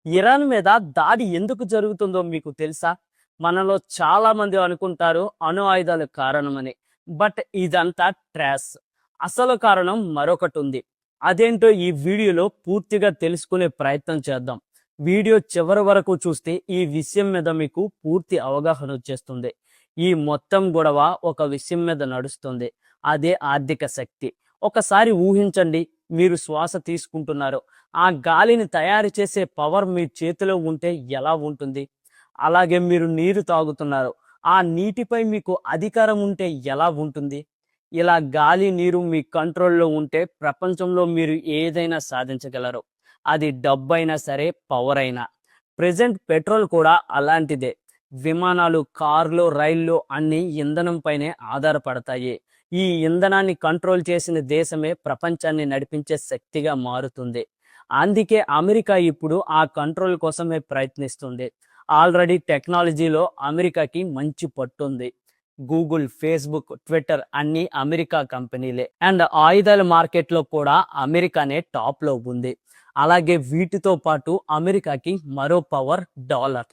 Iran మీద దాడి ఎందుకు జరుగుతుందో మీకు తెలుసా? మనలో చాలా మంది అనుకుంటారు అణు ఆయుధాలు కారణమని. బట్ ఇదంతా ట్రాష్. అసలు కారణం మరొకటి ఉంది. అదేంటో ఈ వీడియోలో పూర్తిగా తెలుసుకునే ప్రయత్నం చేద్దాం. వీడియో చివరి వరకు చూస్తే ఈ విషయం మీద మీకు పూర్తి అవగాహన వచ్చేస్తుంది. ఈ మొత్తం గొడవ ఒక విషయం మీద నడుస్తుంది. అదే ఆర్థిక శక్తి. ఒకసారి ఊహించండి, మీరు శ్వాస తీసుకుంటున్నారు. ఆ గాలిని తయారు చేసే పవర్ మీ చేతిలో ఉంటే ఎలా ఉంటుంది? అలాగే మీరు నీరు తాగుతున్నారు. ఆ నీటిపై మీకు అధికారం ఉంటే ఎలా ఉంటుంది? ఇలా గాలి, నీరు మీ కంట్రోల్‌లో ఉంటే ప్రపంచంలో మీరు ఏదైనా సాధించగలరు. అది డబ్బైనా సరే, పవర్ అయినా. ప్రెజెంట్ పెట్రోల్ కూడా అలాంటిదే. విమానాలు, కార్లు, రైళ్లు అన్నీ ఇంధనం పైనే ఆధారపడతాయి. ఈ ఇంధనాన్ని కంట్రోల్ చేసిన దేశమే ప్రపంచాన్ని నడిపించే శక్తిగా మారుతుంది. అందుకే అమెరికా ఇప్పుడు ఆ కంట్రోల్ కోసమే ప్రయత్నిస్తుంది. ఆల్రెడీ టెక్నాలజీలో అమెరికాకి మంచి పట్టుంది. గూగుల్, ఫేస్బుక్, ట్విట్టర్ అన్ని అమెరికా కంపెనీలే. అండ్ ఆయుధాల మార్కెట్లో కూడా అమెరికానే టాప్లో ఉంది. అలాగే వీటితో పాటు అమెరికాకి మరో పవర్ డాలర్.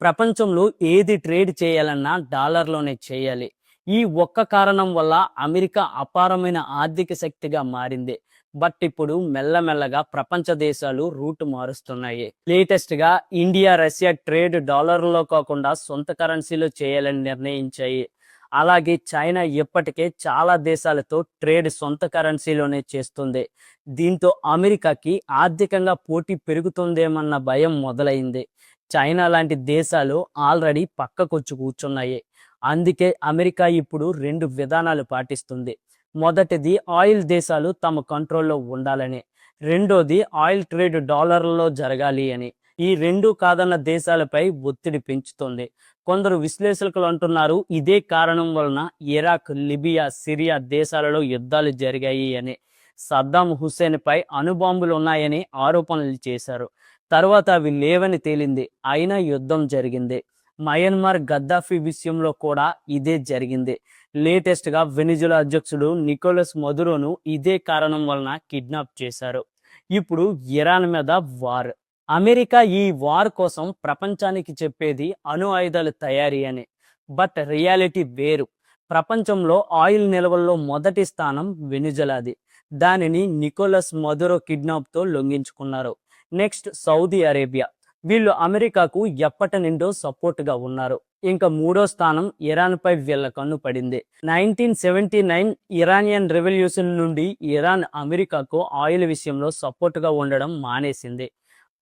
ప్రపంచంలో ఏది ట్రేడ్ చేయాలన్నా డాలర్లోనే చేయాలి. ఈ ఒక్క కారణం వల్ల అమెరికా అపారమైన ఆర్థిక శక్తిగా మారింది. బట్ ఇప్పుడు మెల్లమెల్లగా ప్రపంచ దేశాలు రూట్ మారుస్తున్నాయి. లేటెస్ట్ గా ఇండియా, రష్యా ట్రేడ్ డాలర్లో కాకుండా సొంత కరెన్సీలో చేయాలని నిర్ణయించాయి. అలాగే చైనా ఇప్పటికే చాలా దేశాలతో ట్రేడ్ సొంత కరెన్సీలోనే చేస్తుంది. దీంతో అమెరికాకి ఆర్థికంగా పోటీ పెరుగుతుందేమన్న భయం మొదలైంది. చైనా లాంటి దేశాలు ఆల్రెడీ పక్కకొచ్చి కూర్చున్నాయి. అందుకే అమెరికా ఇప్పుడు రెండు విధానాలు పాటిస్తుంది. మొదటిది, ఆయిల్ దేశాలు తమ కంట్రోల్లో ఉండాలని. రెండోది, ఆయిల్ ట్రేడ్ డాలర్లలో జరగాలి అని. ఈ రెండు కాదన్న దేశాలపై ఒత్తిడి పెంచుతుంది. కొందరు విశ్లేషకులు అంటున్నారు ఇదే కారణం వలన ఇరాక్, లిబియా, సిరియా దేశాలలో యుద్ధాలు జరిగాయి అని. సద్దాం హుస్సేన్ పై అణుబాంబులు ఉన్నాయని ఆరోపణలు చేశారు. తర్వాత అవి లేవని తేలింది. అయినా యుద్ధం జరిగింది. మయన్మార్ గద్దాఫీ విషయంలో కూడా ఇదే జరిగింది. లేటెస్ట్ గా వెనిజులా అధ్యక్షుడు నికోలస్ మదురోను ఇదే కారణం వలన కిడ్నాప్ చేశారు. ఇప్పుడు ఇరాన్ మీద వార్. అమెరికా ఈ వార్ కోసం ప్రపంచానికి చెప్పేది అణు ఆయుధాల తయారీ అని. బట్ రియాలిటీ వేరు. ప్రపంచంలో ఆయిల్ నిల్వల్లో మొదటి స్థానం వెనిజులాది. దానిని నికోలస్ మదురో కిడ్నాప్ తో లొంగించుకున్నారు. Next Saudi Arabia. వీళ్ళు అమెరికాకు ఎప్పటి నుండో సపోర్ట్ గా ఉన్నారు. ఇంకా మూడో స్థానం ఇరాన్ పై వీళ్ళ కన్ను పడింది. 1979 ఇరానియన్ రెవల్యూషన్ నుండి ఇరాన్ అమెరికాకు ఆయిల్ విషయంలో సపోర్ట్ గా ఉండడం మానేసింది.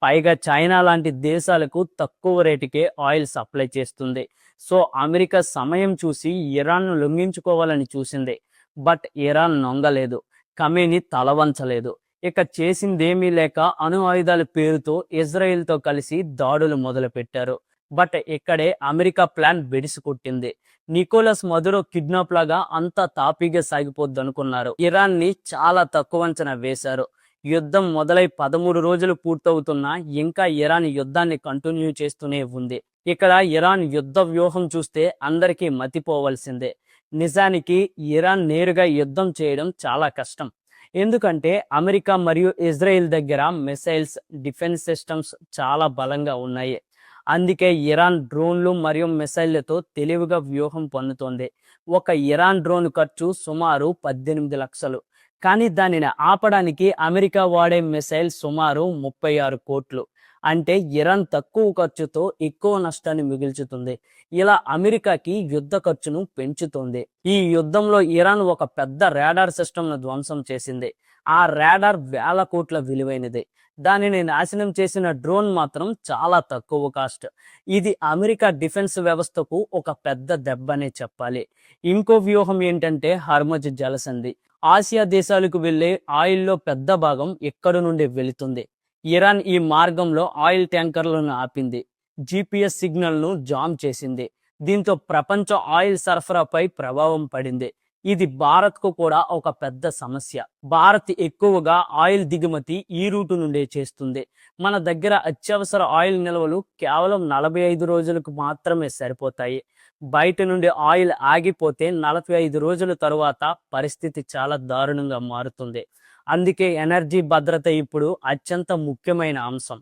పైగా చైనా లాంటి దేశాలకు తక్కువ రేటుకే ఆయిల్ సప్లై చేస్తుంది. సో అమెరికా సమయం చూసి ఇరాన్ను లొంగించుకోవాలని చూసింది. బట్ ఇరాన్ నొంగలేదు. ఖమేని తలవంచలేదు. ఇక చేసిందేమీ లేక అణు ఆయుధాల పేరుతో ఇజ్రాయెల్తో కలిసి దాడులు మొదలుపెట్టారు. బట్ ఇక్కడే అమెరికా ప్లాన్ బెడిసికొట్టింది. నికోలస్ మదురో కిడ్నాప్ లాగా అంతా తాపీగా సాగిపోద్ది అనుకున్నారు. ఇరాన్ ని చాలా తక్కువ అంచనా వేశారు. యుద్ధం మొదలై 13 రోజులు పూర్తవుతున్నా ఇంకా ఇరాన్ యుద్ధాన్ని కంటిన్యూ చేస్తూనే ఉంది. ఇక్కడ ఇరాన్ యుద్ధ వ్యూహం చూస్తే అందరికీ మతిపోవలసిందే. నిజానికి ఇరాన్ నేరుగా యుద్ధం చేయడం చాలా కష్టం. ఎందుకంటే అమెరికా మరియు ఇజ్రాయెల్ దగ్గర మిసైల్స్, డిఫెన్స్ సిస్టమ్స్ చాలా బలంగా ఉన్నాయి. అందుకే ఇరాన్ డ్రోన్లు మరియు మిసైళ్లతో తెలివిగా వ్యూహం పన్నుతోంది. ఒక ఇరాన్ డ్రోన్ ఖర్చు సుమారు 18 లక్షలు. కానీ దానిని ఆపడానికి అమెరికా వాడే మిసైల్ సుమారు 36 కోట్లు. అంటే ఇరాన్ తక్కువ ఖర్చుతో ఎక్కువ నష్టాన్ని మిగుల్చుతుంది. ఇలా అమెరికాకి యుద్ధ ఖర్చును పెంచుతుంది. ఈ యుద్ధంలో ఇరాన్ ఒక పెద్ద రాడార్ సిస్టమ్ను ధ్వంసం చేసింది. ఆ రాడార్ వేల కోట్ల విలువైనది. దానిని నాశనం చేసిన డ్రోన్ మాత్రం చాలా తక్కువ కాస్ట్. ఇది అమెరికా డిఫెన్స్ వ్యవస్థకు ఒక పెద్ద దెబ్బనే చెప్పాలి. ఇంకో వ్యూహం ఏంటంటే హర్మజ్ జలసంధి. ఆసియా దేశాలకు వెళ్లే ఆయిల్లో పెద్ద భాగం ఎక్కడి నుండి వెళుతుంది. ఇరాన్ ఈ మార్గంలో ఆయిల్ ట్యాంకర్లను ఆపింది. జిపిఎస్ సిగ్నల్ ను జామ్ చేసింది. దీంతో ప్రపంచ ఆయిల్ సరఫరాపై ప్రభావం పడింది. ఇది భారత్ కు కూడా ఒక పెద్ద సమస్య. భారత్ ఎక్కువగా ఆయిల్ దిగుమతి ఈ రూటు నుండే చేస్తుంది. మన దగ్గర అత్యవసర ఆయిల్ నిల్వలు కేవలం 45 రోజులకు మాత్రమే సరిపోతాయి. బయట నుండి ఆయిల్ ఆగిపోతే 45 రోజుల తరువాత పరిస్థితి చాలా దారుణంగా మారుతుంది. అందుకే ఎనర్జీ భద్రత ఇప్పుడు అత్యంత ముఖ్యమైన అంశం.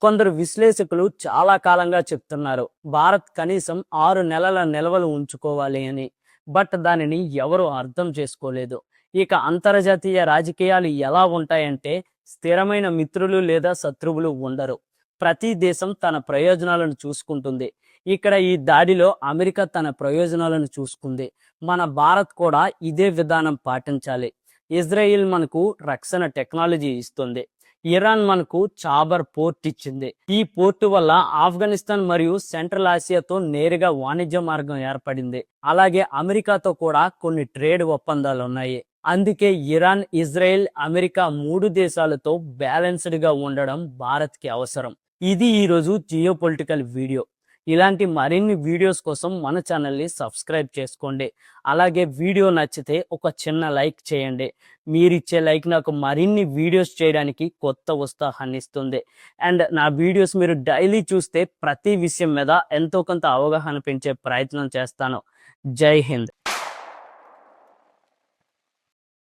కొందరు విశ్లేషకులు చాలా కాలంగా చెప్తున్నారు భారత్ కనీసం 6 నెలల నిల్వలు ఉంచుకోవాలి అని. బట్ దానిని ఎవరు అర్థం చేసుకోలేదు. ఇక అంతర్జాతీయ రాజకీయాలు ఎలా ఉంటాయంటే స్థిరమైన మిత్రులు లేదా శత్రువులు ఉండరు. ప్రతి దేశం తన ప్రయోజనాలను చూసుకుంటుంది. ఇక్కడ ఈ దాడిలో అమెరికా తన ప్రయోజనాలను చూసుకుంది. మన భారత్ కూడా ఇదే విధానం పాటించాలి. ఇజ్రాయిల్ మనకు రక్షణ టెక్నాలజీ ఇస్తుంది. ఇరాన్ మనకు చాబర్ పోర్ట్ ఇచ్చింది. ఈ పోర్టు వల్ల ఆఫ్ఘనిస్తాన్ మరియు సెంట్రల్ ఆసియాతో నేరుగా వాణిజ్య మార్గం ఏర్పడింది. అలాగే అమెరికాతో కూడా కొన్ని ట్రేడ్ ఒప్పందాలు ఉన్నాయి. అందుకే ఇరాన్, ఇజ్రాయెల్, అమెరికా 3 దేశాలతో బ్యాలెన్స్డ్ గా ఉండడం భారత్ కి అవసరం. ఇది ఈరోజు జియో పొలిటికల్ వీడియో. ఇలాంటి మరిన్ని వీడియోస్ కోసం మన ఛానల్ని సబ్స్క్రైబ్ చేసుకోండి. అలాగే వీడియో నచ్చితే ఒక చిన్న లైక్ చేయండి. మీరిచ్చే లైక్ నాకు మరిన్ని వీడియోస్ చేయడానికి కొత్త ఉత్సాహాన్ని ఇస్తుంది. అండ్ నా వీడియోస్ మీరు డైలీ చూస్తే ప్రతి విషయం మీద ఎంతో కొంత అవగాహన పెంచే ప్రయత్నం చేస్తాను. జై హింద్.